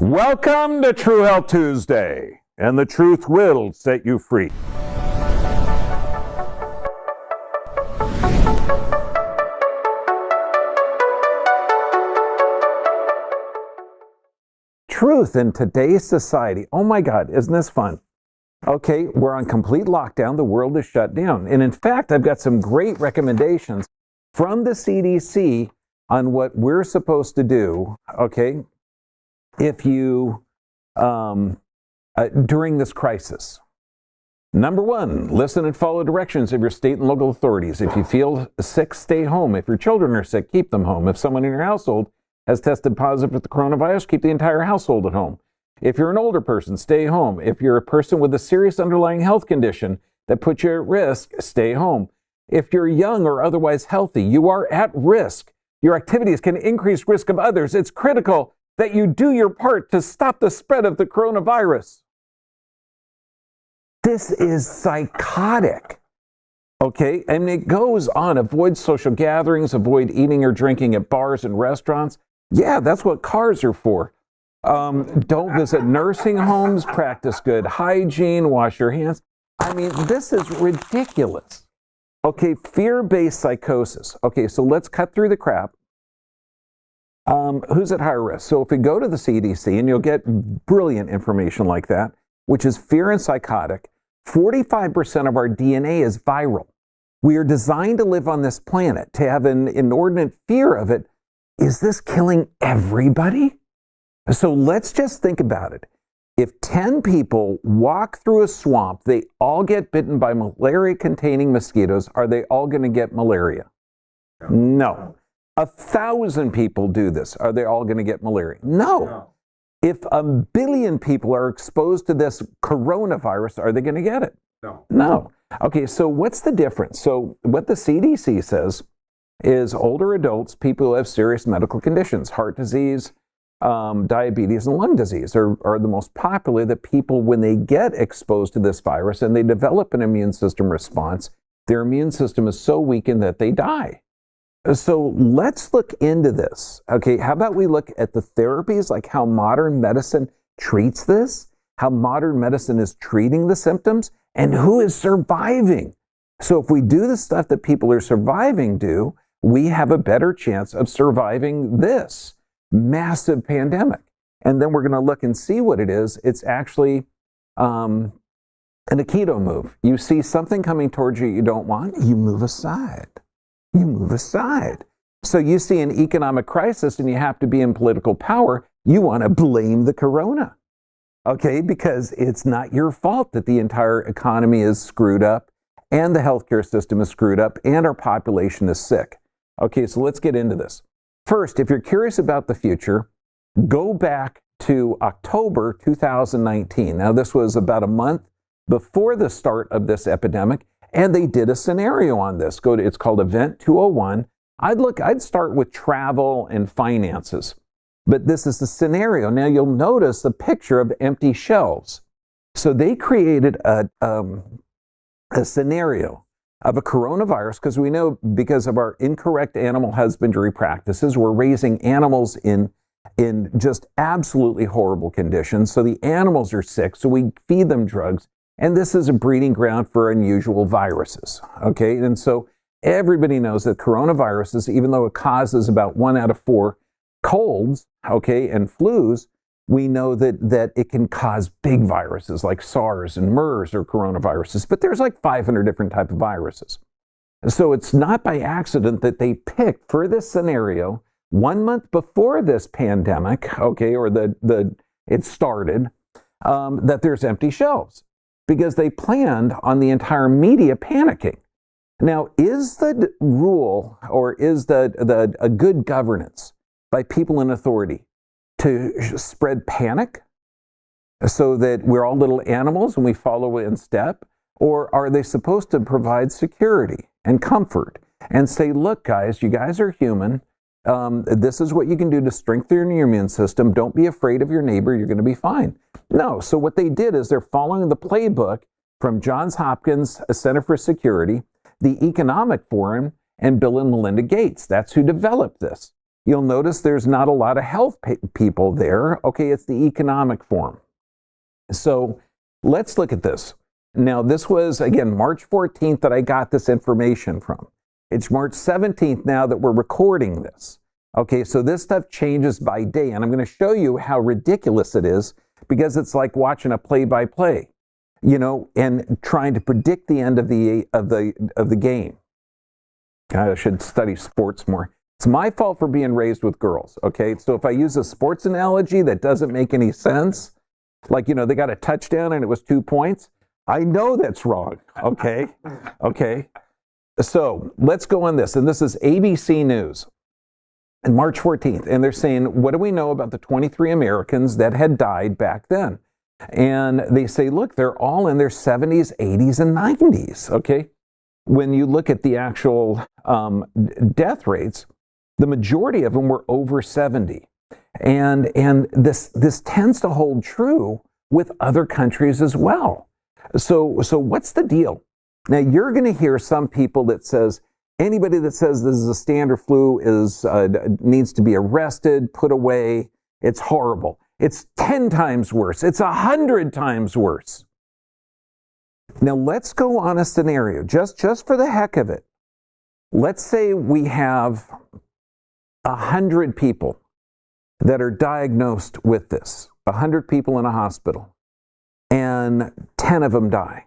Welcome to True Health Tuesday, and the truth will set you free. Truth in today's society. Oh my God, isn't this fun? Okay, we're on complete lockdown. The world is shut down. And in fact, I've got some great recommendations from the CDC on what we're supposed to do, okay, if you, during this crisis. Number one, listen and follow directions of your state and local authorities. If you feel sick, stay home. If your children are sick, keep them home. If someone in your household has tested positive with the coronavirus, keep the entire household at home. If you're an older person, stay home. If you're a person with a serious underlying health condition that puts you at risk, stay home. If you're young or otherwise healthy, you are at risk. Your activities can increase risk of others. It's critical that you do your part to stop the spread of the coronavirus. This is psychotic. Okay, and it goes on. Avoid social gatherings, avoid eating or drinking at bars and restaurants. Yeah, that's what cars are for. Don't visit nursing homes, practice good hygiene, wash your hands. I mean, this is ridiculous. Okay, fear-based psychosis. Okay, so let's cut through the crap. Who's at higher risk? So if we go to the CDC, and you'll get brilliant information like that, which is fear and psychotic, 45% of our DNA is viral. We are designed to live on this planet, to have an inordinate fear of it. Is this killing everybody? So let's just think about it. If 10 people walk through a swamp, they all get bitten by malaria-containing mosquitoes. Are they all going to get malaria? No. 1,000 people do this. Are they all going to get malaria? No. If 1 billion people are exposed to this coronavirus, are they going to get it? No. Okay, so what's the difference? So what the CDC says is older adults, people who have serious medical conditions, heart disease, diabetes, and lung disease are the most popular. That people, when they get exposed to this virus and they develop an immune system response, their immune system is so weakened that they die. So let's look into this. Okay, how about we look at the therapies, like how modern medicine treats this, how modern medicine is treating the symptoms, and who is surviving. So if we do the stuff that people are surviving do, we have a better chance of surviving this massive pandemic. And then we're going to look and see what it is. It's actually an Aikido move. You see something coming towards you you don't want, you move aside. You move aside. So you see an economic crisis and you have to be in political power. You want to blame the corona, okay? Because it's not your fault that the entire economy is screwed up and the healthcare system is screwed up and our population is sick. Okay, so let's get into this. First, if you're curious about the future, go back to October 2019. Now, this was about a month before the start of this epidemic. And they did a scenario on this. It's called Event 201. I'd start with travel and finances. But this is the scenario. Now you'll notice the picture of empty shelves. So they created a scenario of a coronavirus, because we know because of our incorrect animal husbandry practices, we're raising animals in just absolutely horrible conditions. So the animals are sick, so we feed them drugs. And this is a breeding ground for unusual viruses, okay? And so everybody knows that coronaviruses, even though it causes about 1 out of 4 colds, okay, and flus, we know that it can cause big viruses like SARS and MERS or coronaviruses, but there's like 500 different types of viruses. So it's not by accident that they picked for this scenario 1 month before this pandemic, okay, or it started, that there's empty shelves, because they planned on the entire media panicking. Now, is the rule, or is a good governance by people in authority to spread panic so that we're all little animals and we follow in step? Or are they supposed to provide security and comfort and say, look, guys, you guys are human. This is what you can do to strengthen your immune system. Don't be afraid of your neighbor. You're going to be fine. No. So what they did is they're following the playbook from Johns Hopkins Center for Security, the Economic Forum, and Bill and Melinda Gates. That's who developed this. you'll notice there's not a lot of health people there. Okay, it's the economic form. So let's look at this. Now, this was, again, March 14th that I got this information from. It's March 17th now that we're recording this. Okay, so this stuff changes by day, and I'm going to show you how ridiculous it is, because it's like watching a play-by-play, you know, and trying to predict the end of the game. I should study sports more. It's my fault for being raised with girls, okay? So if I use a sports analogy that doesn't make any sense, like, you know, they got a touchdown and it was 2 points, I know that's wrong, okay? Okay. So let's go on this, and this is ABC News. And March 14th, and they're saying, what do we know about the 23 Americans that had died back then? And they say, look, they're all in their 70s, 80s, and 90s, okay? When you look at the actual death rates, the majority of them were over 70. And this tends to hold true with other countries as well. So what's the deal? Now, you're going to hear some people that says, anybody that says this is a standard flu needs to be arrested, put away. It's horrible. It's 10 times worse. It's 100 times worse. Now, let's go on a scenario, just for the heck of it. Let's say we have 100 people that are diagnosed with this, 100 people in a hospital, and 10 of them die.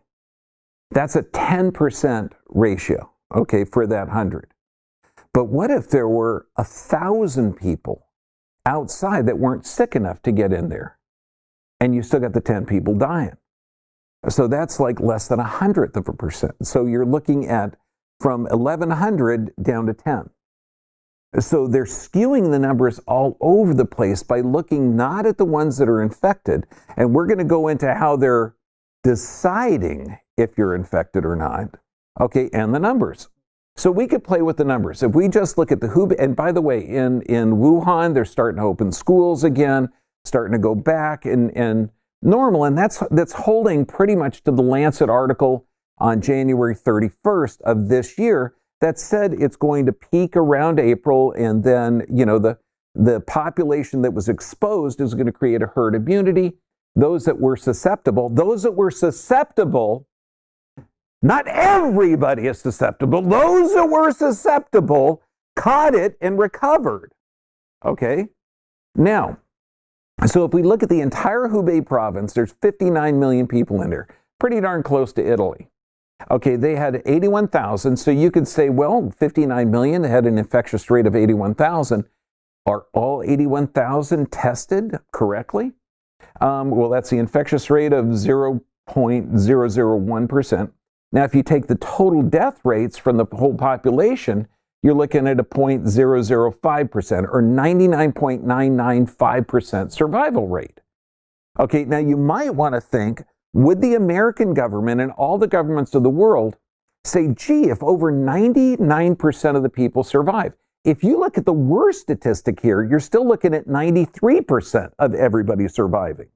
That's a 10% ratio. Okay, for that 100. But what if there were 1,000 people outside that weren't sick enough to get in there, and you still got the 10 people dying? So that's like less than 1/100%. So you're looking at from 1,100 down to 10. So they're skewing the numbers all over the place by looking not at the ones that are infected, and we're going to go into how they're deciding if you're infected or not. Okay, and the numbers. So we could play with the numbers. If we just look at the WHO, and by the way, in Wuhan, they're starting to open schools again, starting to go back and normal, and that's holding pretty much to the Lancet article on January 31st of this year that said it's going to peak around April, and then, you know, the population that was exposed is going to create a herd immunity. Those that were susceptible, not everybody is susceptible. Those that were susceptible caught it and recovered. Okay? Now, so if we look at the entire Hubei province, there's 59 million people in there. Pretty darn close to Italy. Okay, they had 81,000. So you could say, well, 59 million had an infectious rate of 81,000. Are all 81,000 tested correctly? Well, that's the infectious rate of 0.001%. Now, if you take the total death rates from the whole population, you're looking at a 0.005% or 99.995% survival rate. Okay, now you might want to think, would the American government and all the governments of the world say, gee, if over 99% of the people survive? If you look at the worst statistic here, you're still looking at 93% of everybody surviving.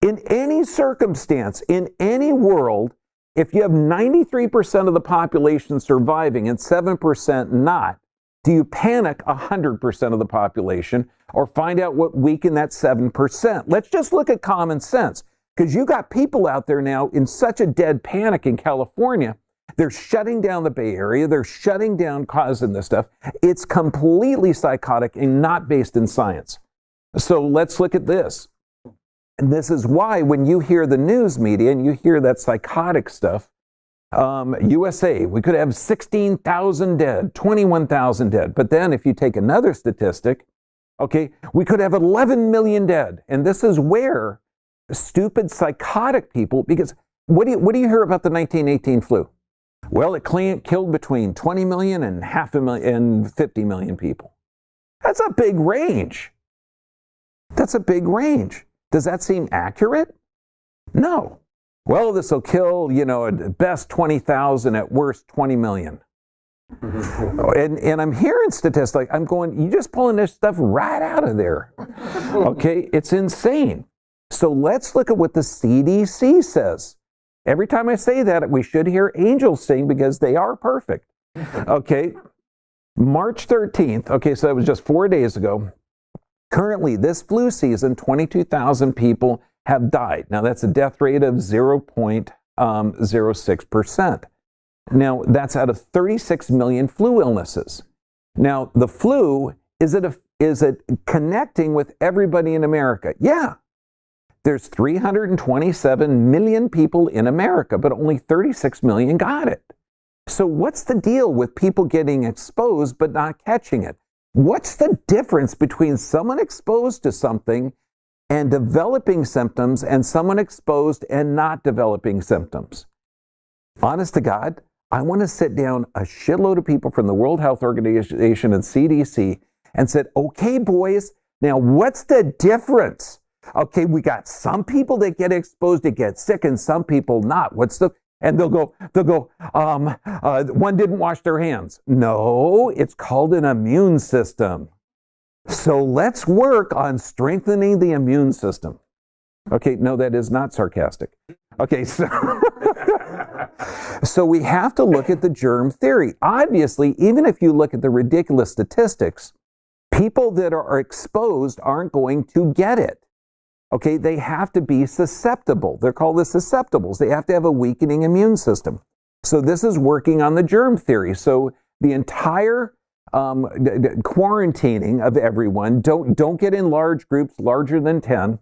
In any circumstance, in any world, if you have 93% of the population surviving and 7% not, do you panic 100% of the population or find out what weakened that 7%? Let's just look at common sense, because you got people out there now in such a dead panic in California. They're shutting down the Bay Area. They're shutting down, causing this stuff. It's completely psychotic and not based in science. So let's look at this. And this is why when you hear the news media and you hear that psychotic stuff, USA, we could have 16,000 dead, 21,000 dead. But then if you take another statistic, okay, we could have 11 million dead. And this is where stupid psychotic people, because what do you hear about the 1918 flu? Well, it killed between 20 million and 500,000 and 50 million people. That's a big range. That's a big range. Does that seem accurate? No. Well, this will kill, at best 20,000, at worst 20 million. And I'm hearing statistics, I'm going, you just pulling this stuff right out of there. Okay, it's insane. So let's look at what the CDC says. Every time I say that, we should hear angels sing because they are perfect. Okay, March 13th, okay, so that was just 4 days ago. Currently, this flu season, 22,000 people have died. Now, that's a death rate of 0.06%. Now, that's out of 36 million flu illnesses. Now, the flu, is it connecting with everybody in America? Yeah. There's 327 million people in America, but only 36 million got it. So what's the deal with people getting exposed but not catching it? What's the difference between someone exposed to something and developing symptoms and someone exposed and not developing symptoms? Honest to God, I want to sit down a shitload of people from the World Health Organization and CDC and said, okay, boys, now what's the difference? Okay, we got some people that get exposed to get sick and some people not. And they'll go, one didn't wash their hands. No, it's called an immune system. So let's work on strengthening the immune system. Okay, no, that is not sarcastic. Okay, so we have to look at the germ theory. Obviously, even if you look at the ridiculous statistics, people that are exposed aren't going to get it. Okay, they have to be susceptible. They're called the susceptibles. They have to have a weakening immune system. So this is working on the germ theory. So the entire quarantining of everyone, don't get in large groups larger than 10,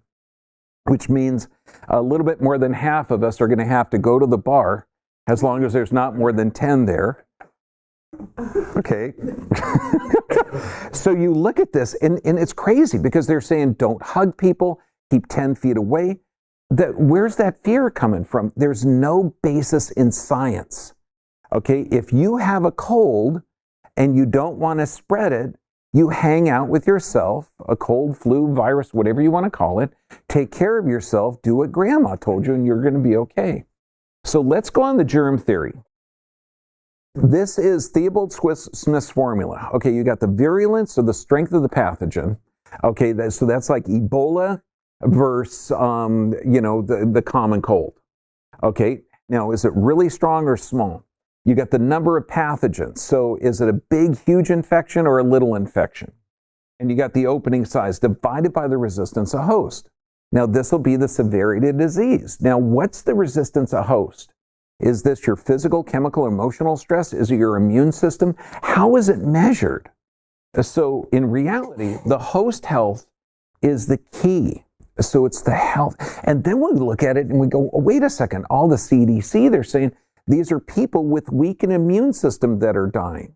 which means a little bit more than half of us are going to have to go to the bar as long as there's not more than 10 there. Okay. So you look at this, and it's crazy because they're saying don't hug people, keep 10 feet away. Where's that fear coming from? There's no basis in science. Okay, if you have a cold and you don't want to spread it, you hang out with yourself, a cold, flu, virus, whatever you want to call it, take care of yourself, do what grandma told you, and you're going to be okay. So let's go on the germ theory. This is Theobald Smith's formula. Okay, you got the virulence or the strength of the pathogen. Okay, so that's like Ebola versus, the common cold. Okay, now is it really strong or small? You got the number of pathogens. So is it a big, huge infection or a little infection? And you got the opening size divided by the resistance of host. Now this will be the severity of disease. Now what's the resistance of host? Is this your physical, chemical, emotional stress? Is it your immune system? How is it measured? So in reality, the host health is the key. So it's the health. And then we look at it and we go, oh, wait a second, all the CDC, they're saying these are people with weakened immune system that are dying.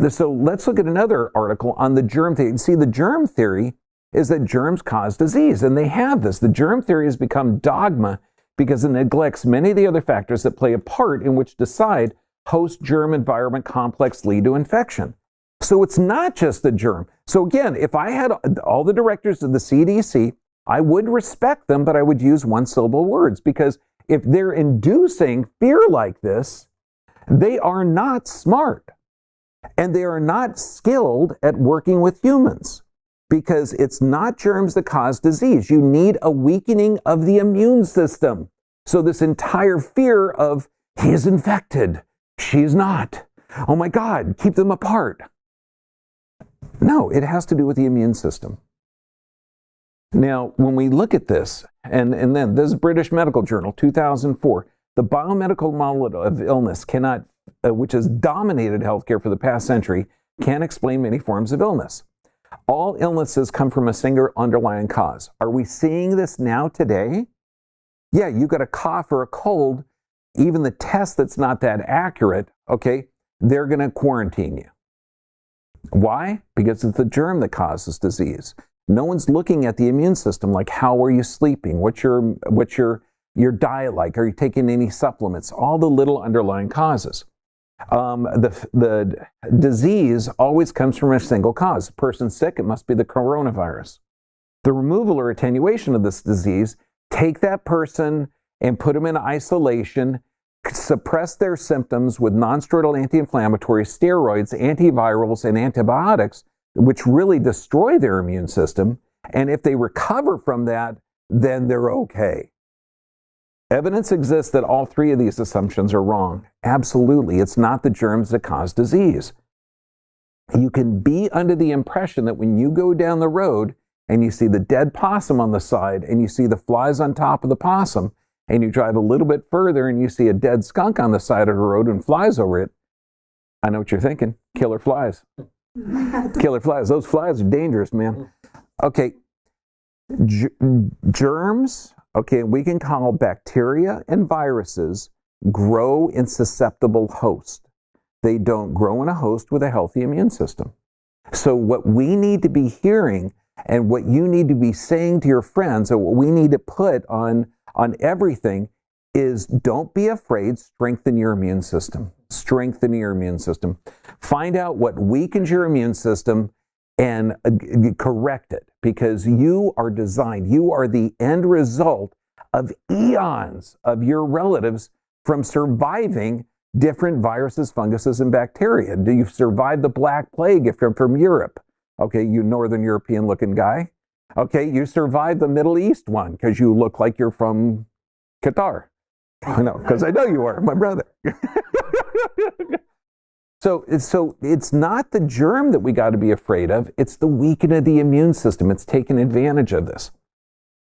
So let's look at another article on the germ theory. See, the germ theory is that germs cause disease, and they have this. The germ theory has become dogma because it neglects many of the other factors that play a part in which decide host germ environment complex lead to infection. So it's not just the germ. So again, if I had all the directors of the CDC, I would respect them, but I would use one-syllable words, because if they're inducing fear like this, they are not smart, and they are not skilled at working with humans, because it's not germs that cause disease. You need a weakening of the immune system. So this entire fear of, he's infected, she's not, oh my God, keep them apart. No, it has to do with the immune system. Now, when we look at this, and then this is British Medical Journal, 2004, the biomedical model of illness cannot, which has dominated healthcare for the past century, can't explain many forms of illness. All illnesses come from a single underlying cause. Are we seeing this now today? Yeah, you got a cough or a cold, even the test that's not that accurate, okay, they're going to quarantine you. Why? Because it's the germ that causes disease. No one's looking at the immune system, like how are you sleeping? What's your diet like? Are you taking any supplements? All the little underlying causes. The disease always comes from a single cause. A person's sick, it must be the coronavirus. The removal or attenuation of this disease, take that person and put them in isolation, suppress their symptoms with non-steroidal anti-inflammatories, steroids, antivirals, and antibiotics, which really destroy their immune system. And if they recover from that, then they're okay. Evidence exists that all three of these assumptions are wrong. Absolutely. It's not the germs that cause disease. you can be under the impression that when you go down the road and you see the dead possum on the side and you see the flies on top of the possum, and you drive a little bit further and you see a dead skunk on the side of the road and flies over it, I know what you're thinking. Killer flies. Killer flies. Those flies are dangerous, man. Okay. Germs, okay, we can call bacteria and viruses grow in susceptible hosts. They don't grow in a host with a healthy immune system. So what we need to be hearing and what you need to be saying to your friends, or what we need to put on everything, is don't be afraid, strengthen your immune system. Strengthen your immune system. Find out what weakens your immune system and correct it, because you are designed, you are the end result of eons of your relatives from surviving different viruses, funguses, and bacteria. Do you survive the Black Plague if you're from Europe? Okay, you Northern European looking guy. Okay, you survived the Middle East one because you look like you're from Qatar. I know, because I know you are, my brother. So it's not the germ that we got to be afraid of. It's the weakening of the immune system. It's taking advantage of this.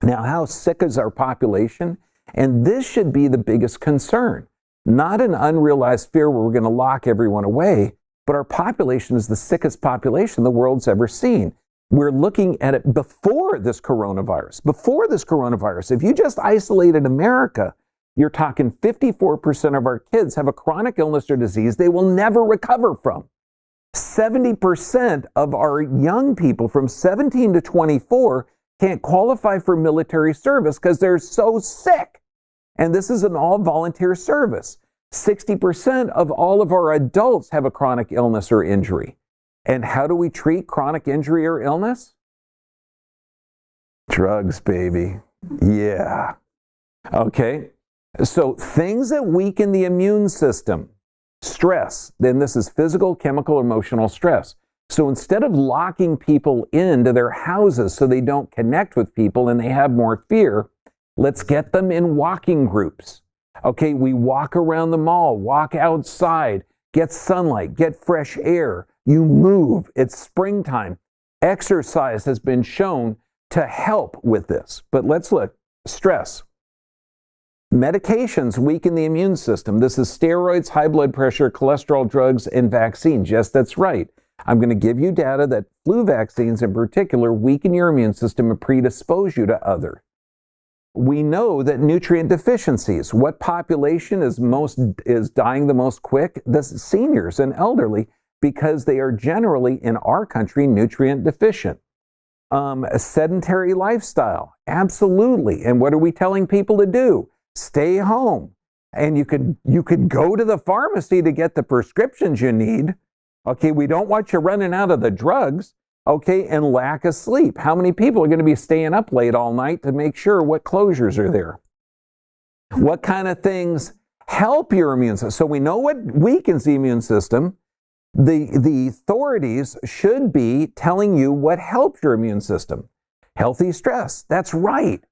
Now, how sick is our population? And this should be the biggest concern. Not an unrealized fear where we're going to lock everyone away, but our population is the sickest population the world's ever seen. We're looking at it before this coronavirus. Before this coronavirus, if you just isolated America, you're talking 54% of our kids have a chronic illness or disease they will never recover from. 70% of our young people from 17 to 24 can't qualify for military service because they're so sick. And this is an all-volunteer service. 60% of all of our adults have a chronic illness or injury. And how do we treat chronic injury or illness? Drugs, baby. Yeah. Okay. So things that weaken the immune system, stress, then this is physical, chemical, emotional stress. So instead of locking people into their houses so they don't connect with people and they have more fear, let's get them in walking groups. Okay, we walk around the mall, walk outside, get sunlight, get fresh air. You move. It's springtime. Exercise has been shown to help with this. But let's look. Stress. Medications weaken the immune system. This is steroids, high blood pressure, cholesterol drugs, and vaccines. Yes, that's right. I'm going to give you data that flu vaccines in particular weaken your immune system and predispose you to others. We know that nutrient deficiencies, what population is dying the most quick? The seniors and elderly, because they are generally in our country nutrient deficient. A sedentary lifestyle, absolutely. And what are we telling people to do? Stay home. And you could go to the pharmacy to get the prescriptions you need. Okay, we don't want you running out of the drugs. Okay, and lack of sleep. How many people are going to be staying up late all night to make sure what closures are there? What kind of things help your immune system? So we know what weakens the immune system. The authorities should be telling you what helps your immune system. Healthy stress, that's right.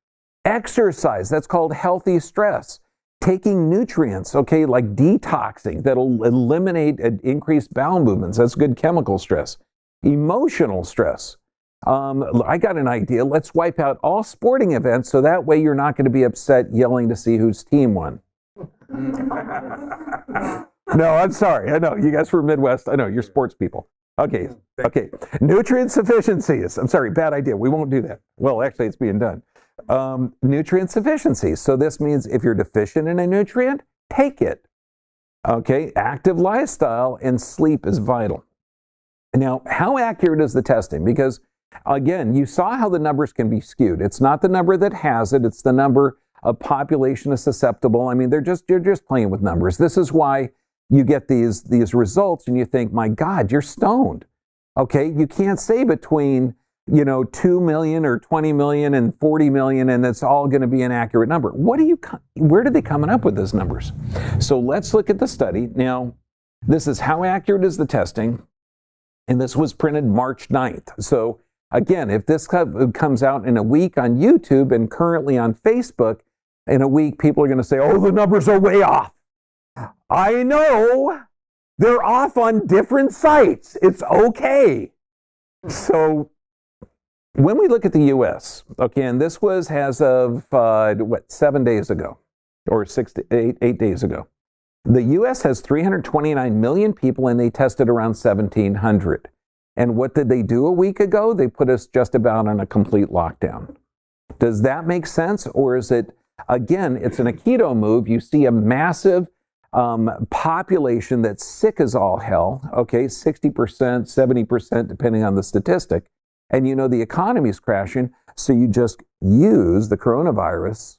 Exercise, that's called healthy stress. Taking nutrients, okay, like detoxing, that'll eliminate increased bowel movements. That's good chemical stress. Emotional stress. I got an idea. Let's wipe out all sporting events so that way you're not going to be upset yelling to see whose team won. No, I'm sorry. I know you guys from Midwest. I know you're sports people. Okay. Nutrient sufficiencies. I'm sorry, bad idea. We won't do that. Well, actually, it's being done. Nutrient sufficiencies. So this means if you're deficient in a nutrient, take it. Okay. Active lifestyle and sleep is vital. Now, how accurate is the testing? Because, again, you saw how the numbers can be skewed. It's not the number that has it. It's the number of population is susceptible. I mean, you're just playing with numbers. This is why you get these results and you think, my God, you're stoned. Okay, you can't say between 2 million or 20 million and 40 million and it's all going to be an accurate number. Where did they come up with those numbers? So let's look at the study. Now, this is how accurate is the testing. And this was printed March 9th. So again, if this comes out in a week on YouTube and currently on Facebook, in a week, people are going to say, oh, the numbers are way off. I know They're off on different sites. It's okay. So when we look at the U.S., okay, and this was as of, 7 days ago, or 8 days ago. The U.S. has 329 million people, and they tested around 1,700. And what did they do a week ago? They put us just about on a complete lockdown. Does that make sense? Or is it, again, it's an Aikido move. You see a massive population that's sick as all hell, okay, 60%, 70%, depending on the statistic. And you know the economy's crashing, so you just use the coronavirus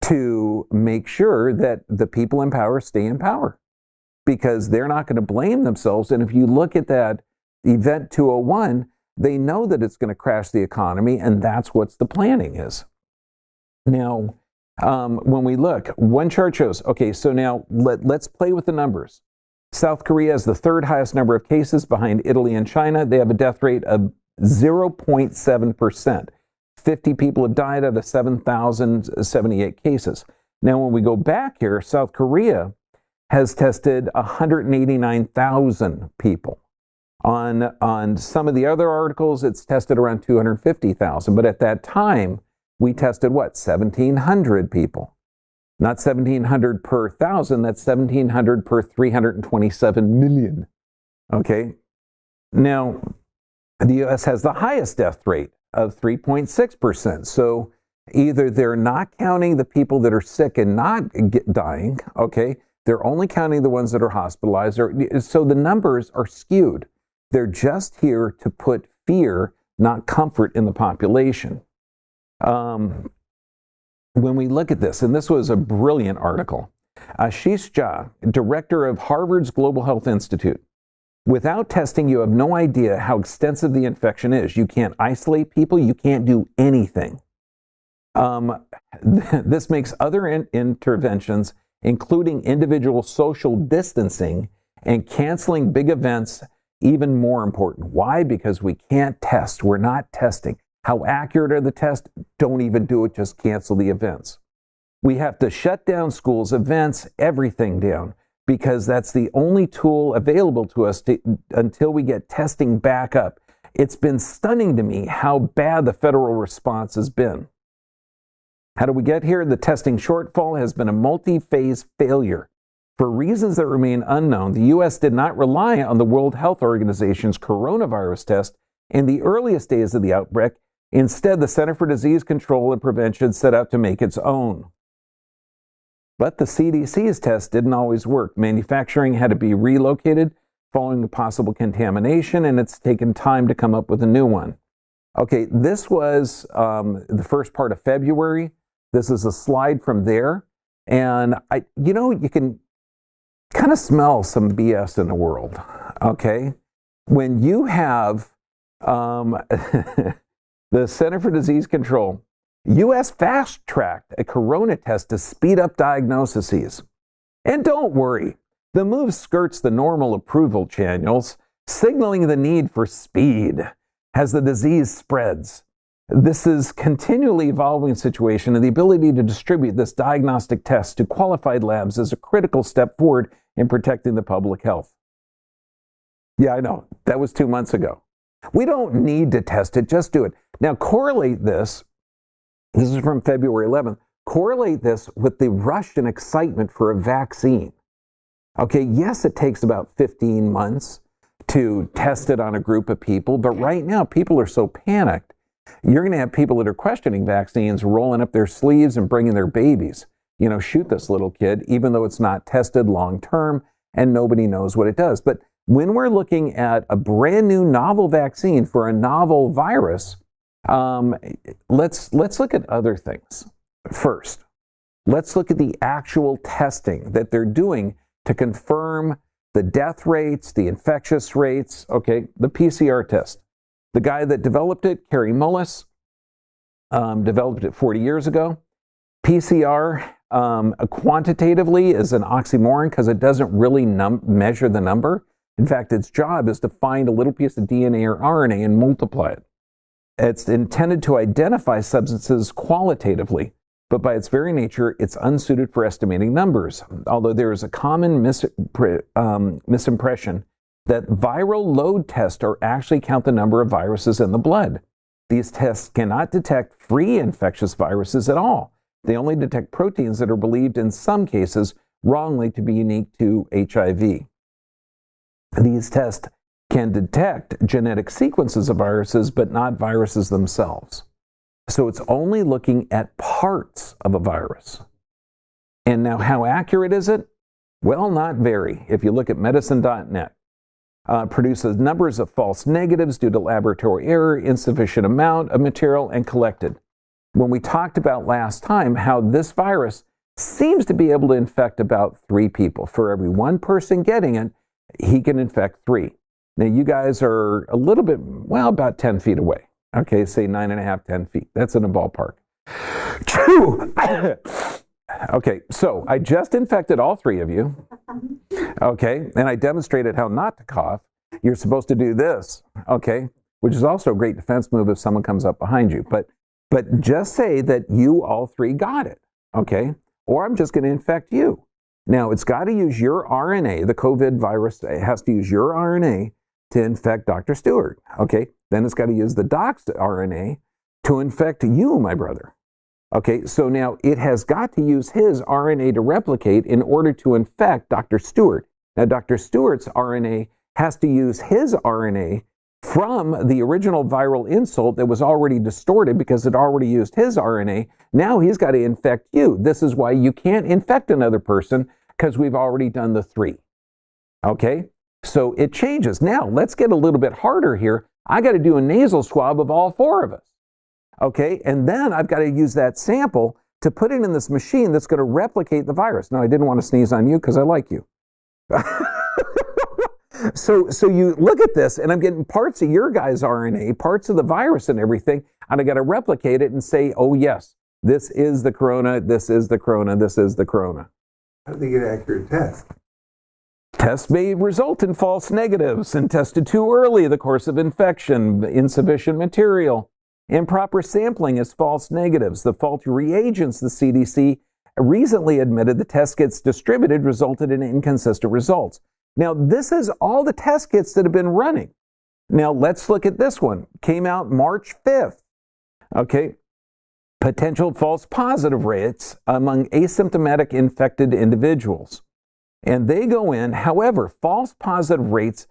to make sure that the people in power stay in power, because they're not going to blame themselves. And if you look at that Event 201, they know that it's going to crash the economy, and that's what the planning is. Now, when we look, one chart shows, okay, so now let's play with the numbers. South Korea has the third highest number of cases behind Italy and China. They have a death rate of 0.7%. 50 people have died out of 7,078 cases. Now, when we go back here, South Korea has tested 189,000 people. On some of the other articles, it's tested around 250,000. But at that time, we tested what? 1,700 people. Not 1,700 per 1,000, that's 1,700 per 327 million. Okay? Now, the U.S. has the highest death rate of 3.6%. So either they're not counting the people that are sick and not dying, okay? They're only counting the ones that are hospitalized. So the numbers are skewed. They're just here to put fear, not comfort, in the population. When we look at this, and this was a brilliant article, Ashish Jha, director of Harvard's Global Health Institute. Without testing, you have no idea how extensive the infection is. You can't isolate people. You can't do anything. This makes other interventions, including individual social distancing and canceling big events, even more important. Why? Because we can't test. We're not testing. How accurate are the tests? Don't even do it. Just cancel the events. We have to shut down schools, events, everything down, because that's the only tool available to us until we get testing back up. It's been stunning to me how bad the federal response has been. How do we get here? The testing shortfall has been a multi-phase failure. For reasons that remain unknown, the U.S. did not rely on the World Health Organization's coronavirus test in the earliest days of the outbreak. Instead, the Center for Disease Control and Prevention set out to make its own. But the CDC's test didn't always work. Manufacturing had to be relocated following the possible contamination, and it's taken time to come up with a new one. Okay, this was the first part of February. This is a slide from there. And you can kind of smell some BS in the world, okay? When you have the Center for Disease Control, U.S. fast-tracked a corona test to speed up diagnoses. And don't worry, the move skirts the normal approval channels, signaling the need for speed as the disease spreads. This is continually evolving situation, and the ability to distribute this diagnostic test to qualified labs is a critical step forward in protecting the public health. Yeah, I know. That was 2 months ago. We don't need to test it. Just do it. Now, correlate this. This is from February 11th. Correlate this with the rush and excitement for a vaccine. Okay, yes, it takes about 15 months to test it on a group of people, but right now people are so panicked. You're going to have people that are questioning vaccines rolling up their sleeves and bringing their babies. Shoot this little kid, even though it's not tested long term and nobody knows what it does. But when we're looking at a brand new novel vaccine for a novel virus, let's look at other things first. Let's look at the actual testing that they're doing to confirm the death rates, the infectious rates, okay, the PCR test. The guy that developed it, Kerry Mullis, developed it 40 years ago. PCR quantitatively is an oxymoron because it doesn't really measure the number. In fact, its job is to find a little piece of DNA or RNA and multiply it. It's intended to identify substances qualitatively. but by its very nature, it's unsuited for estimating numbers, although there is a common misimpression that viral load tests actually count the number of viruses in the blood. These tests cannot detect free infectious viruses at all. They only detect proteins that are believed in some cases wrongly to be unique to HIV. These tests can detect genetic sequences of viruses, but not viruses themselves. So it's only looking at parts of a virus. And now how accurate is it? Well, not very. If you look at medicine.net, produces numbers of false negatives due to laboratory error, insufficient amount of material, and collected. When we talked about last time how this virus seems to be able to infect about 3 people. For every 1 person getting it, he can infect 3. Now you guys are a little bit, well, about 10 feet away. Okay, say 9.5, 10 feet. That's in a ballpark. Okay, so I just infected all 3 of you. Okay, and I demonstrated how not to cough. You're supposed to do this, okay, which is also a great defense move if someone comes up behind you. But just say that you all 3 got it, okay? Or I'm just going to infect you. Now, it's got to use your RNA. The COVID virus has to use your RNA to infect Dr. Stewart, okay? Then it's got to use the doc's RNA to infect you, my brother. Okay, so now it has got to use his RNA to replicate in order to infect Dr. Stewart. Now, Dr. Stewart's RNA has to use his RNA from the original viral insult that was already distorted because it already used his RNA. Now he's got to infect you. This is why you can't infect another person, because we've already done the 3. Okay, so it changes. Now, let's get a little bit harder here. I got to do a nasal swab of all 4 of us. Okay, and then I've got to use that sample to put it in this machine that's going to replicate the virus. Now, I didn't want to sneeze on you because I like you. So you look at this, and I'm getting parts of your guys' RNA, parts of the virus and everything, and I got to replicate it and say, oh yes, this is the corona, this is the corona, this is the corona. How do they get an accurate test? Tests may result in false negatives and tested too early, the course of infection, insufficient material. Improper sampling is false negatives. The faulty reagents, the CDC recently admitted the test kits distributed resulted in inconsistent results. Now, this is all the test kits that have been running. Now, let's look at this one. Came out March 5th. Okay. Potential false positive rates among asymptomatic infected individuals. And they go in, however, false positive rates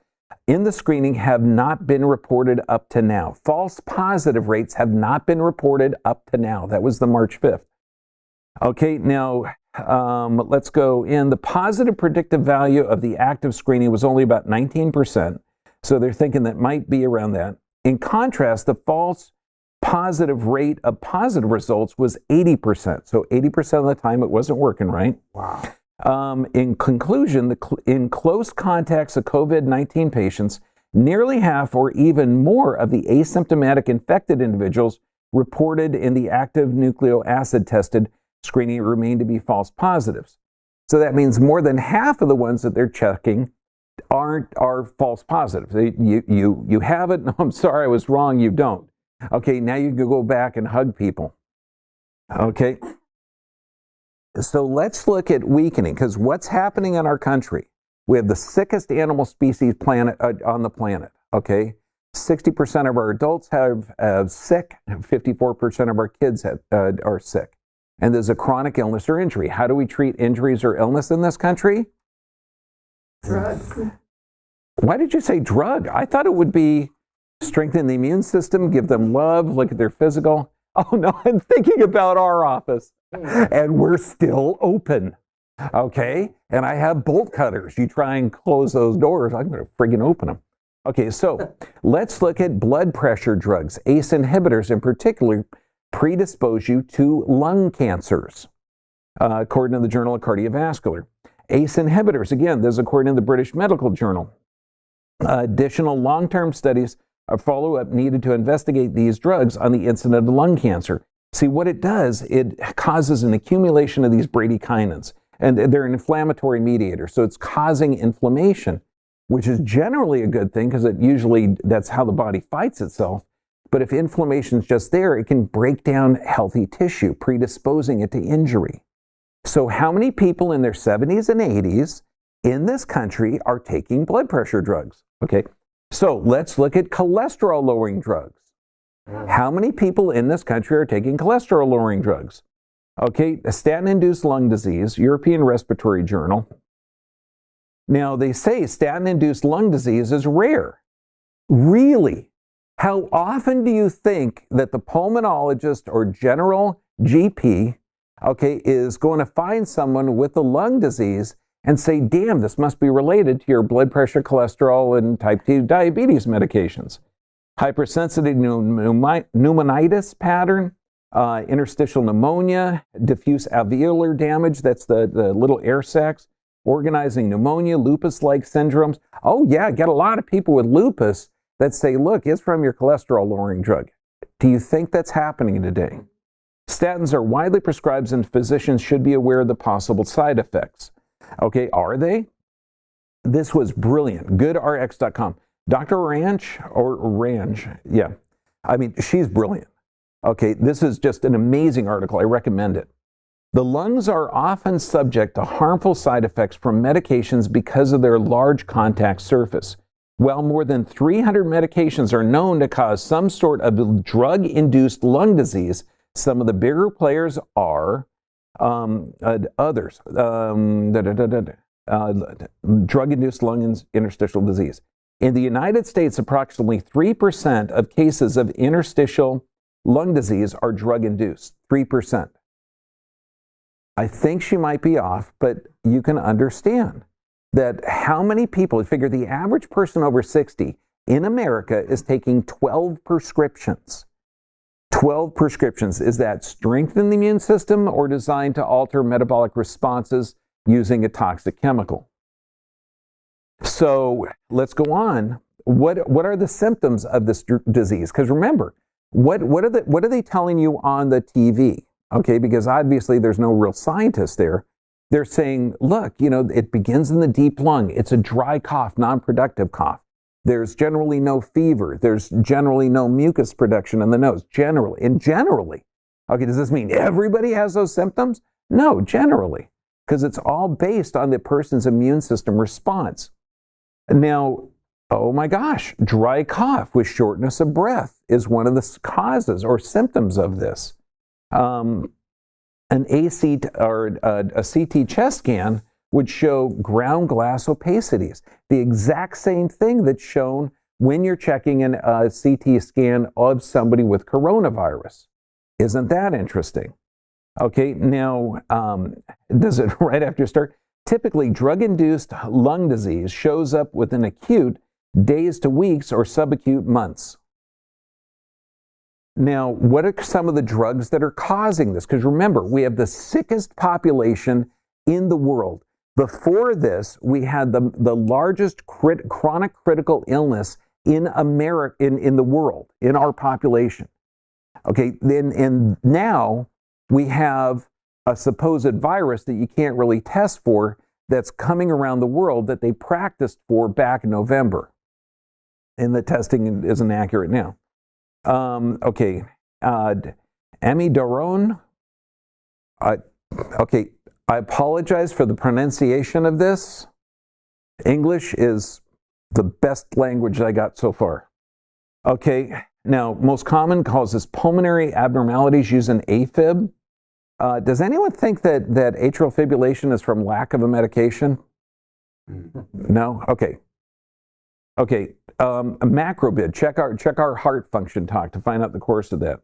in the screening have not been reported up to now. False positive rates have not been reported up to now. That was the March 5th. Okay, now let's go in. The positive predictive value of the active screening was only about 19%. So they're thinking that might be around that. In contrast, the false positive rate of positive results was 80%. So 80% of the time it wasn't working right. Wow. In conclusion, in close contacts of COVID-19 patients, nearly half or even more of the asymptomatic infected individuals reported in the active nucleic acid tested screening remain to be false positives. So that means more than half of the ones that they're checking are false positives. You have it. No, I'm sorry, I was wrong. You don't. Okay, now you can go back and hug people. Okay. So let's look at weakening, because what's happening in our country? We have the sickest animal species on the planet, okay? 60% of our adults have sick, 54% of our kids are sick. And there's a chronic illness or injury. How do we treat injuries or illness in this country? Drugs. Why did you say drug? I thought it would be strengthen the immune system, give them love, look at their physical. Oh no, I'm thinking about our office. And we're still open, okay? And I have bolt cutters. You try and close those doors, I'm going to friggin' open them. Okay, so let's look at blood pressure drugs. ACE inhibitors in particular predispose you to lung cancers, according to the Journal of Cardiovascular. ACE inhibitors, again, this is according to the British Medical Journal. Additional long-term studies of follow-up needed to investigate these drugs on the incidence of lung cancer. See, what it does, it causes an accumulation of these bradykinins, and they're an inflammatory mediator. So it's causing inflammation, which is generally a good thing because that's how the body fights itself. But if inflammation is just there, it can break down healthy tissue, predisposing it to injury. So how many people in their 70s and 80s in this country are taking blood pressure drugs? Okay, so let's look at cholesterol-lowering drugs. How many people in this country are taking cholesterol-lowering drugs? Okay, statin-induced lung disease, European Respiratory Journal. Now, they say statin-induced lung disease is rare. Really? How often do you think that the pulmonologist or general GP, okay, is going to find someone with a lung disease and say, damn, this must be related to your blood pressure, cholesterol, and type 2 diabetes medications? Hypersensitive pneumonitis pattern, interstitial pneumonia, diffuse alveolar damage, that's the little air sacs, organizing pneumonia, lupus-like syndromes. Oh yeah, get a lot of people with lupus that say, look, it's from your cholesterol-lowering drug. Do you think that's happening today? Statins are widely prescribed and physicians should be aware of the possible side effects. Okay, are they? This was brilliant. GoodRx.com. Dr. Ranch, yeah. I mean, she's brilliant. Okay, this is just an amazing article. I recommend it. The lungs are often subject to harmful side effects from medications because of their large contact surface. While more than 300 medications are known to cause some sort of drug-induced lung disease, some of the bigger players are others. Drug-induced lung interstitial disease. In the United States, approximately 3% of cases of interstitial lung disease are drug-induced. 3%. I think she might be off, but you can understand that how many people, figure the average person over 60 in America is taking 12 prescriptions. 12 prescriptions. Is that strengthen the immune system or designed to alter metabolic responses using a toxic chemical? So let's go on. What are the symptoms of this disease? Because remember, what are they telling you on the TV? Okay, because obviously there's no real scientist there. They're saying, look, it begins in the deep lung. It's a dry cough, non-productive cough. There's generally no fever. There's generally no mucus production in the nose. Generally. Okay, does this mean everybody has those symptoms? No, generally, because it's all based on the person's immune system response. Now, oh my gosh, dry cough with shortness of breath is one of the causes or symptoms of this. An AC or a CT chest scan would show ground glass opacities, the exact same thing that's shown when you're checking a CT scan of somebody with coronavirus. Isn't that interesting? Okay, now, does it right after you start? Typically, drug-induced lung disease shows up within acute days to weeks or subacute months. Now, what are some of the drugs that are causing this? Because remember, we have the sickest population in the world. Before this, we had the largest chronic critical illness in America, in the world, in our population. Okay, and now we have a supposed virus that you can't really test for that's coming around the world that they practiced for back in November. And the testing isn't accurate now. Okay, amiodarone. Okay, I apologize for the pronunciation of this. English is the best language I got so far. Okay, now, most common causes pulmonary abnormalities using AFib. Does anyone think that atrial fibrillation is from lack of a medication? No? Okay. Okay, macrobid, check our heart function talk to find out the course of that.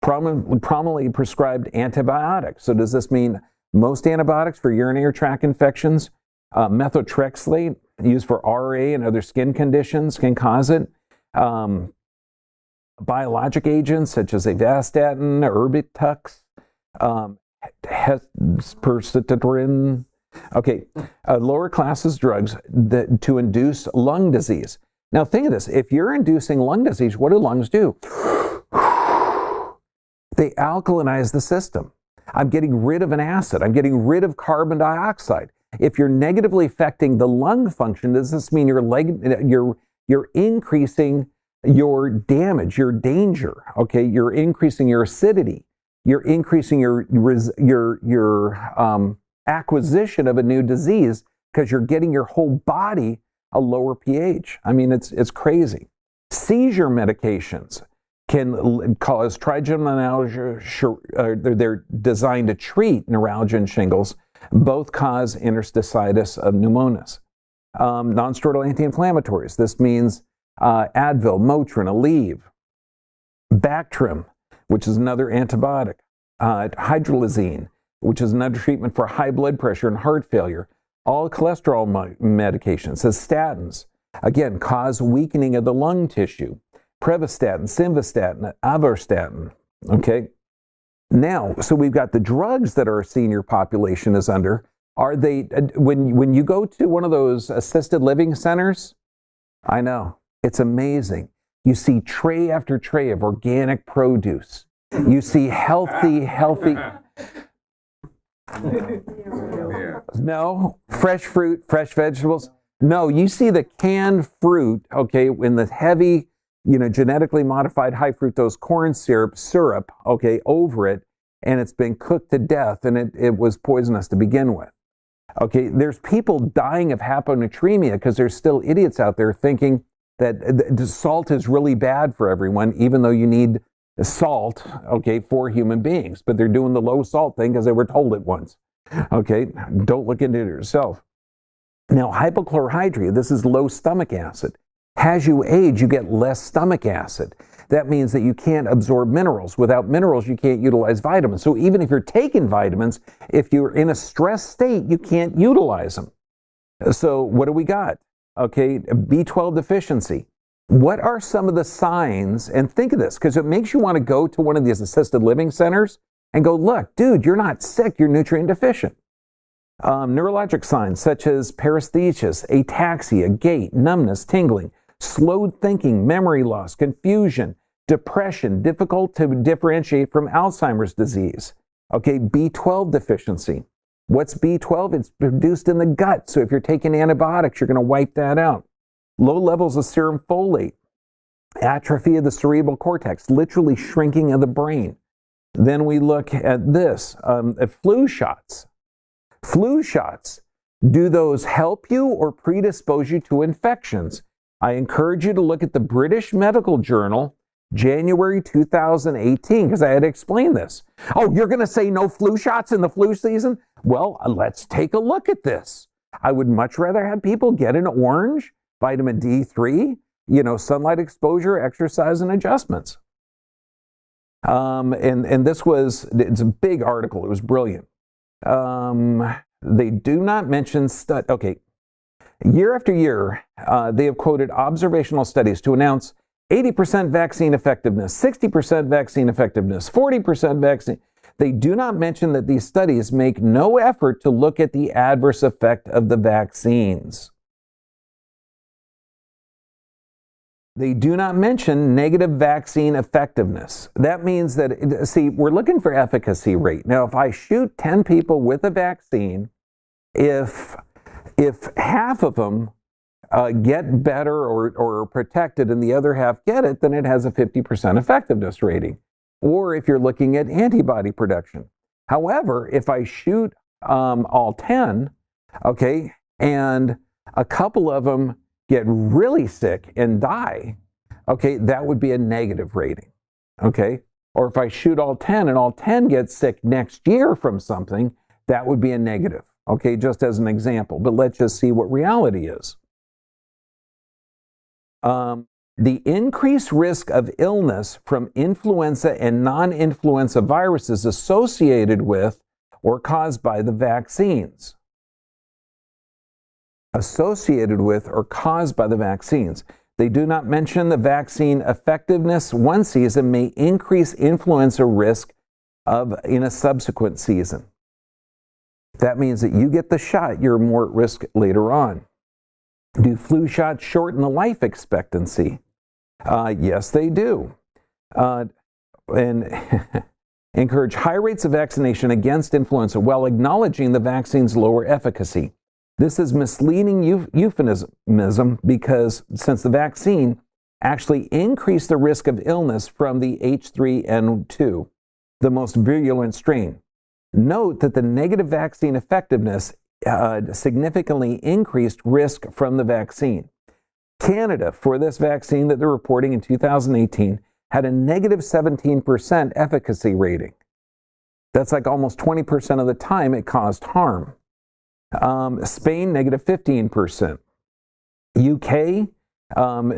Prominently prescribed antibiotics. So does this mean most antibiotics for urinary tract infections? Methotrexate, used for RA and other skin conditions, can cause it. Biologic agents such as avastatin, Erbitux, persitrin. Okay, lower classes drugs to induce lung disease. Now think of this, if you're inducing lung disease, what do lungs do? They alkalinize the system. I'm getting rid of an acid. I'm getting rid of carbon dioxide. If you're negatively affecting the lung function, does this mean you're increasing your damage, your danger. Okay, you're increasing your acidity. You're increasing your acquisition of a new disease because you're getting your whole body a lower pH. I mean, it's crazy. Seizure medications can cause trigeminal neuralgia. They're designed to treat neuralgia and shingles. Both cause interstititis of pneumonis. Non-steroidal anti-inflammatories. This means Advil, Motrin, Aleve, Bactrim, which is another antibiotic, hydralazine, which is another treatment for high blood pressure and heart failure. All cholesterol medications, statins, again, cause weakening of the lung tissue. Prevestatin, simvastatin, avorstatin, okay? Now, so we've got the drugs that our senior population is under. Are they, when you go to one of those assisted living centers, I know, it's amazing. You see tray after tray of organic produce. You see healthy. No, fresh fruit, fresh vegetables. No, you see the canned fruit, okay, in the heavy, genetically modified high fructose corn syrup, okay, over it, and it's been cooked to death, and it was poisonous to begin with. Okay, there's people dying of hyponatremia because there's still idiots out there thinking that the salt is really bad for everyone, even though you need salt, okay, for human beings. But they're doing the low salt thing because they were told it once. Okay, don't look into it yourself. Now, hypochlorhydria, this is low stomach acid. As you age, you get less stomach acid. That means that you can't absorb minerals. Without minerals, you can't utilize vitamins. So even if you're taking vitamins, if you're in a stress state, you can't utilize them. So what do we got? Okay, B12 deficiency. What are some of the signs? And think of this, because it makes you want to go to one of these assisted living centers and go, look, dude, you're not sick, you're nutrient deficient. Neurologic signs such as paresthesias, ataxia, gait, numbness, tingling, slowed thinking, memory loss, confusion, depression, difficult to differentiate from Alzheimer's disease. Okay, B12 deficiency. What's B12? It's produced in the gut. So if you're taking antibiotics, you're going to wipe that out. Low levels of serum folate, atrophy of the cerebral cortex, literally shrinking of the brain. Then we look at this, at flu shots. Flu shots, do those help you or predispose you to infections? I encourage you to look at the British Medical Journal, January 2018, because I had to explain this. Oh, you're going to say no flu shots in the flu season? Well, let's take a look at this. I would much rather have people get an orange, vitamin D3, sunlight exposure, exercise, and adjustments. And it's a big article. It was brilliant. They do not mention okay. Year after year, they have quoted observational studies to announce 80% vaccine effectiveness, 60% vaccine effectiveness, 40% vaccine. They do not mention that these studies make no effort to look at the adverse effect of the vaccines. They do not mention negative vaccine effectiveness. That means that, see, we're looking for efficacy rate. Now, if I shoot 10 people with a vaccine, if half of them get better or are protected and the other half get it, then it has a 50% effectiveness rating. Or if you're looking at antibody production. However, if I shoot all 10, okay, and a couple of them get really sick and die, okay, that would be a negative rating, okay? Or if I shoot all 10 and all 10 get sick next year from something, that would be a negative, okay, just as an example. But let's just see what reality is. The increased risk of illness from influenza and non-influenza viruses associated with or caused by the vaccines. Associated with or caused by the vaccines. They do not mention the vaccine effectiveness one season may increase influenza risk in a subsequent season. That means that you get the shot, you're more at risk later on. Do flu shots shorten the life expectancy? Yes, they do. And encourage high rates of vaccination against influenza while acknowledging the vaccine's lower efficacy. This is misleading euphemism because since the vaccine actually increase the risk of illness from the H3N2, the most virulent strain. Note that the negative vaccine effectiveness significantly increased risk from the vaccine. Canada, for this vaccine that they're reporting in 2018, had a negative 17% efficacy rating. That's like almost 20% of the time it caused harm. Spain, negative 15%. UK,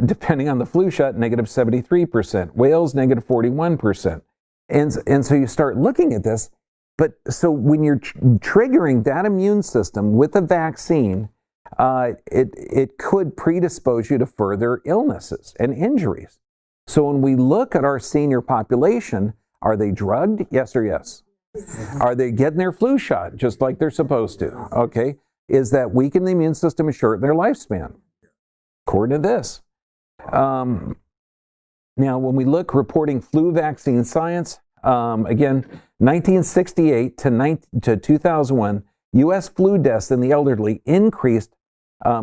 depending on the flu shot, negative 73%. Wales, negative 41%. And so you start looking at this. But so when you're triggering that immune system with a vaccine, it could predispose you to further illnesses and injuries. So when we look at our senior population, are they drugged? Yes or yes? Are they getting their flu shot just like they're supposed to? Okay. Is that weakening the immune system and shorten their lifespan? According to this. Now, when we look reporting flu vaccine science, again, 1968 to 2001, U.S. flu deaths in the elderly increased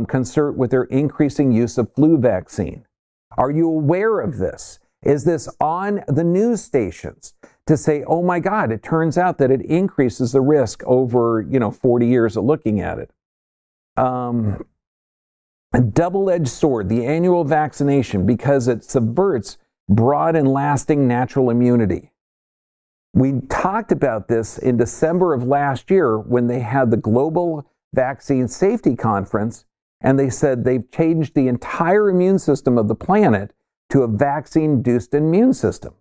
concert with their increasing use of flu vaccine. Are you aware of this? Is this on the news stations to say, oh my God, it turns out that it increases the risk over, 40 years of looking at it? A double-edged sword, the annual vaccination, because it subverts broad and lasting natural immunity. We talked about this in December of last year when they had the Global Vaccine Safety Conference, and they said they've changed the entire immune system of the planet to a vaccine-induced immune system.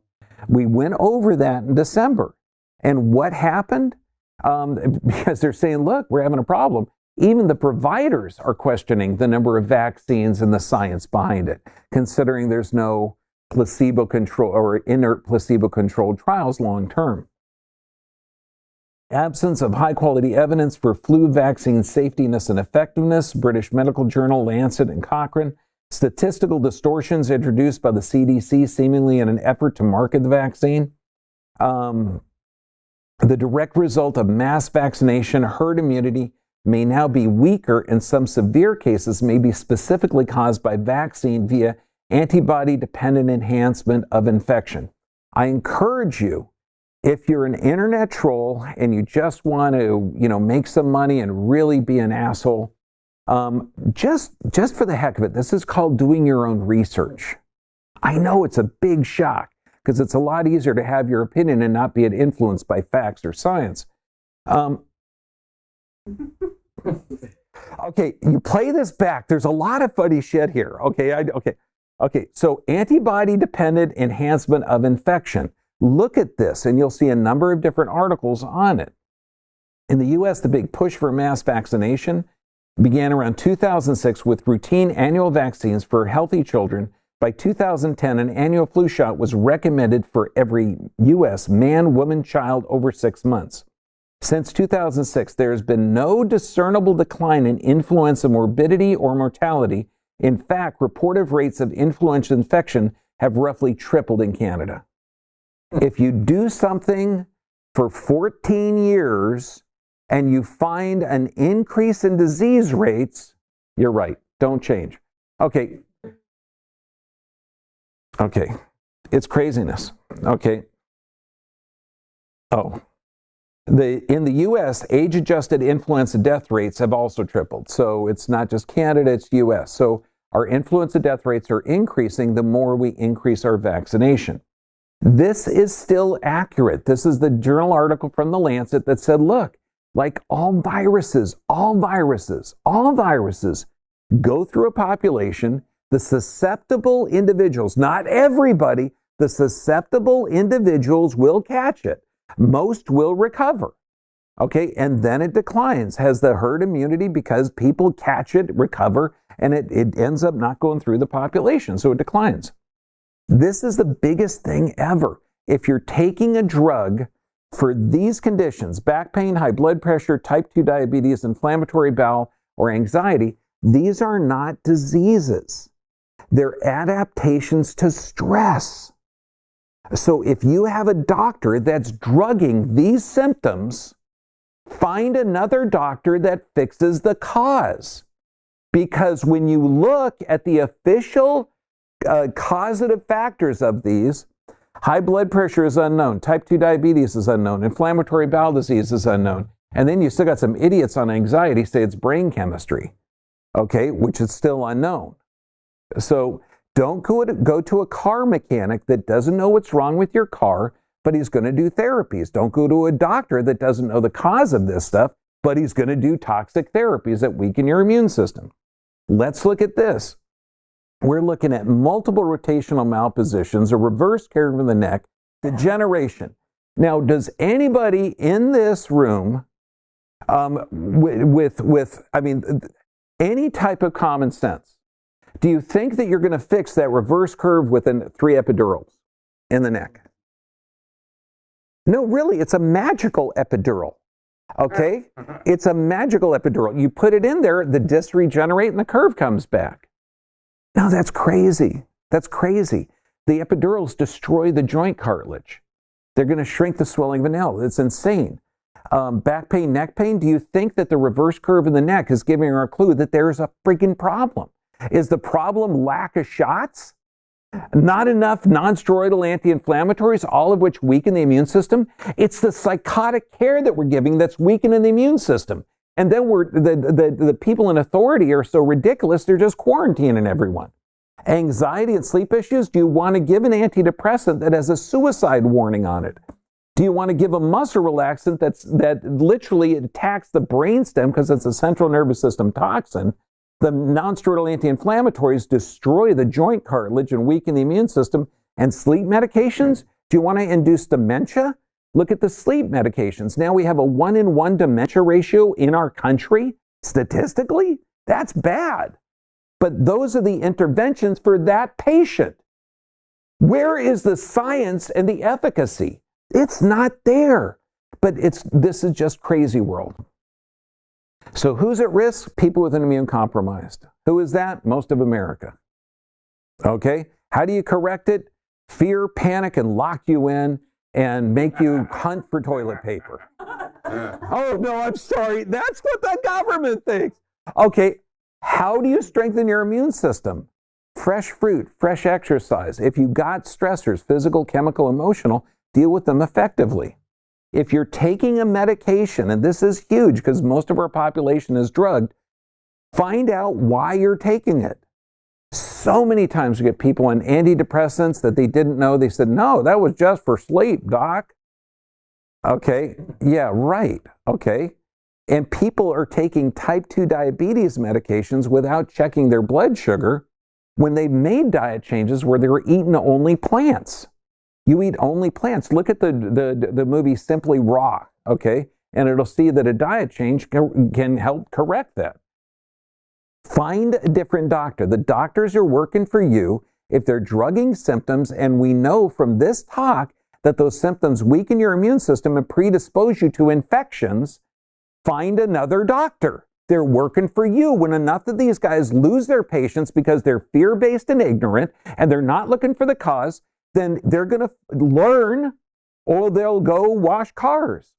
We went over that in December. And what happened? Because they're saying, look, we're having a problem. Even the providers are questioning the number of vaccines and the science behind it, considering there's no placebo control or inert placebo-controlled trials long term. Absence of high-quality evidence for flu vaccine safetiness and effectiveness, British Medical Journal, Lancet, and Cochrane. Statistical distortions introduced by the CDC seemingly in an effort to market the vaccine. The direct result of mass vaccination, herd immunity, may now be weaker, and some severe cases may be specifically caused by vaccine via antibody-dependent enhancement of infection. I encourage you, if you're an internet troll and you just want to, make some money and really be an asshole, just for the heck of it, this is called doing your own research. I know it's a big shock because it's a lot easier to have your opinion and not be influenced by facts or science. Okay, you play this back. There's a lot of funny shit here. Okay. So antibody-dependent enhancement of infection. Look at this, and you'll see a number of different articles on it. In the U.S., the big push for mass vaccination began around 2006 with routine annual vaccines for healthy children. By 2010, an annual flu shot was recommended for every U.S. man, woman, child over 6 months. Since 2006, there has been no discernible decline in influenza morbidity or mortality. In fact, reported rates of influenza infection have roughly tripled in Canada. If you do something for 14 years and you find an increase in disease rates, you're right. Don't change. Okay. It's craziness. Okay. In the U.S., age-adjusted influenza death rates have also tripled. So it's not just Canada, it's U.S. So our influenza death rates are increasing the more we increase our vaccination. This is still accurate. This is the journal article from the Lancet that said, look, like all viruses go through a population, the susceptible individuals, not everybody, the susceptible individuals will catch it. Most will recover. Okay, and then it declines, has the herd immunity because people catch it, recover, and it ends up not going through the population, so it declines. This is the biggest thing ever. If you're taking a drug for these conditions, back pain, high blood pressure, type 2 diabetes, inflammatory bowel, or anxiety, these are not diseases. They're adaptations to stress. So if you have a doctor that's drugging these symptoms, find another doctor that fixes the cause. Because when you look at the official causative factors of these, high blood pressure is unknown, type 2 diabetes is unknown, inflammatory bowel disease is unknown. And then you still got some idiots on anxiety say it's brain chemistry, okay, which is still unknown. So don't go to a car mechanic that doesn't know what's wrong with your car, but he's going to do therapies. Don't go to a doctor that doesn't know the cause of this stuff, but he's going to do toxic therapies that weaken your immune system. Let's look at this. We're looking at multiple rotational malpositions, a reverse curve in the neck, degeneration. Now, does anybody in this room with any type of common sense, do you think that you're going to fix that reverse curve with 3 epidurals in the neck? No, really, it's a magical epidural. Okay? It's a magical epidural. You put it in there, the discs regenerate and the curve comes back. No, that's crazy. That's crazy. The epidurals destroy the joint cartilage. They're going to shrink the swelling of a nail. It's insane. Back pain, neck pain, do you think that the reverse curve in the neck is giving her a clue that there's a freaking problem? Is the problem lack of shots? Not enough non-steroidal anti-inflammatories, all of which weaken the immune system? It's the psychotic care that we're giving that's weakening the immune system. And then the people in authority are so ridiculous, they're just quarantining everyone. Anxiety and sleep issues, do you want to give an antidepressant that has a suicide warning on it? Do you want to give a muscle relaxant that literally attacks the brainstem because it's a central nervous system toxin? The non-steroidal anti-inflammatories destroy the joint cartilage and weaken the immune system. And sleep medications? Do you want to induce dementia? Look at the sleep medications. Now we have a 1-in-1 dementia ratio in our country. Statistically, that's bad. But those are the interventions for that patient. Where is the science and the efficacy? It's not there. But this is just crazy world. So who's at risk? People with an immune compromised. Who is that? Most of America. Okay? How do you correct it? Fear, panic, and lock you in and make you hunt for toilet paper. Oh, no, I'm sorry. That's what the government thinks. Okay, how do you strengthen your immune system? Fresh fruit, fresh exercise. If you got stressors, physical, chemical, emotional, deal with them effectively. If you're taking a medication, and this is huge because most of our population is drugged, find out why you're taking it. So many times we get people on antidepressants that they didn't know. They said, no, that was just for sleep, doc. Okay, yeah, right, okay. And people are taking type 2 diabetes medications without checking their blood sugar when they've made diet changes where they were eating only plants. You eat only plants. Look at the movie Simply Raw, okay? And it'll see that a diet change can help correct that. Find a different doctor. The doctors are working for you if they're drugging symptoms, and we know from this talk that those symptoms weaken your immune system and predispose you to infections. Find another doctor. They're working for you. When enough of these guys lose their patients because they're fear-based and ignorant, and they're not looking for the cause, then they're going to learn, or they'll go wash cars.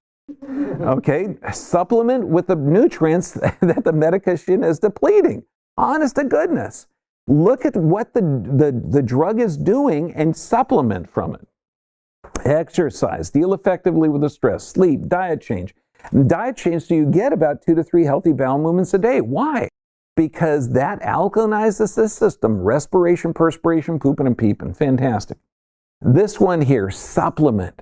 Okay, supplement with the nutrients that the medication is depleting. Honest to goodness. Look at what the drug is doing and supplement from it. Exercise, deal effectively with the stress, sleep, diet change. Diet change, so you get about 2 to 3 healthy bowel movements a day. Why? Because that alkalinizes the system. Respiration, perspiration, pooping and peeping. Fantastic. This one here, supplement.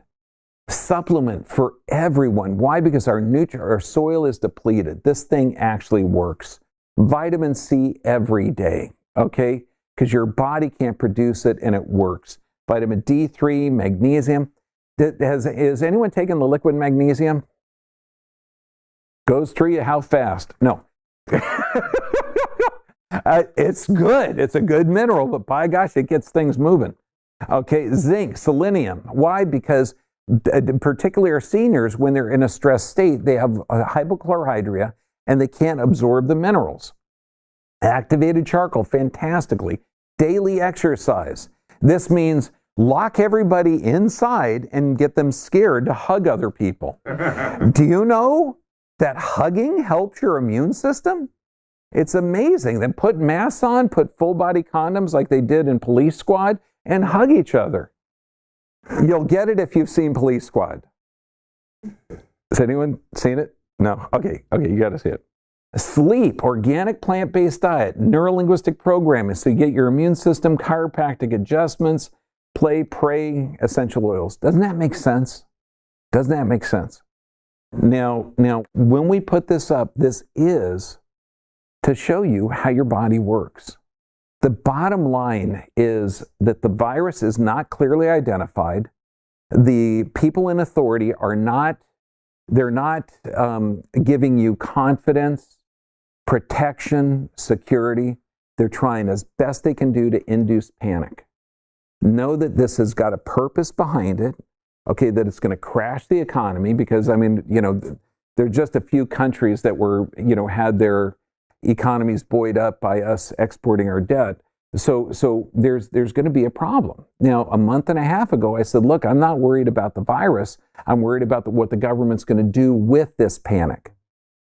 Supplement for everyone. Why? Because our soil is depleted. This thing actually works. Vitamin C every day, okay? Because your body can't produce it and it works. Vitamin D3, magnesium. Is anyone taking the liquid magnesium? Goes through you how fast? No. It's good. It's a good mineral, but by gosh, it gets things moving. Okay, zinc, selenium. Why? Because particularly our seniors, when they're in a stressed state, they have a hypochlorhydria and they can't absorb the minerals. Activated charcoal, fantastically. Daily exercise. This means lock everybody inside and get them scared to hug other people. Do you know that hugging helps your immune system? It's amazing. They put masks on, put full body condoms like they did in Police Squad, and hug each other. You'll get it if you've seen Police Squad. Has anyone seen it? No? Okay, you got to see it. Sleep, organic plant-based diet, neurolinguistic programming, so you get your immune system, chiropractic adjustments, play, pray, essential oils. Doesn't that make sense? Doesn't that make sense? Now, when we put this up, this is to show you how your body works. The bottom line is that the virus is not clearly identified. The people in authority are not, they're not giving you confidence, protection, security. They're trying as best they can do to induce panic. Know that this has got a purpose behind it, okay, that it's going to crash the economy because, I mean, there are just a few countries that were, had their economies buoyed up by us exporting our debt. So there's going to be a problem. Now, a month and a half ago, I said, look, I'm not worried about the virus. I'm worried about what the government's going to do with this panic.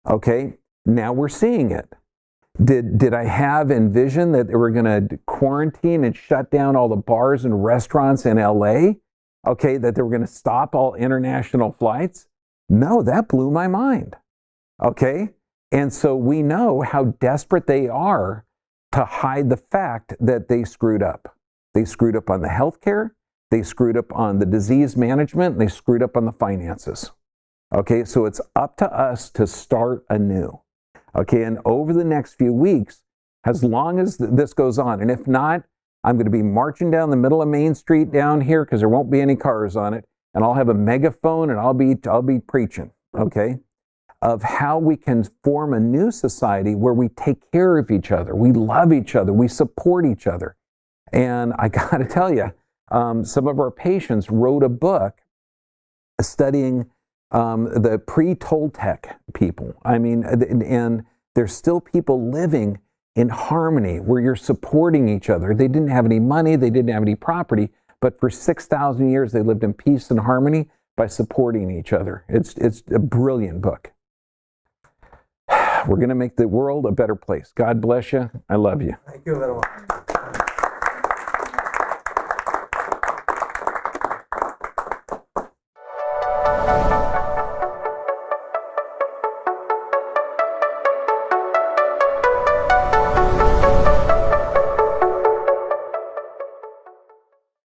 Okay, now we're seeing it. Did I have envisioned that they were going to quarantine and shut down all the bars and restaurants in LA? Okay, that they were going to stop all international flights? No, that blew my mind. Okay, and so we know how desperate they are to hide the fact that they screwed up. They screwed up on the healthcare, they screwed up on the disease management, and they screwed up on the finances. Okay, so it's up to us to start anew. Okay, and over the next few weeks, as long as this goes on, and if not, I'm going to be marching down the middle of Main Street down here because there won't be any cars on it, and I'll have a megaphone and I'll be preaching, okay, of how we can form a new society where we take care of each other, we love each other, we support each other. And I got to tell you, some of our patients wrote a book studying the pre-Toltec people. I mean, and there's still people living in harmony where you're supporting each other. They didn't have any money, they didn't have any property, but for 6,000 years they lived in peace and harmony by supporting each other. It's a brilliant book. We're going to make the world a better place. God bless you. I love you. Thank you very much.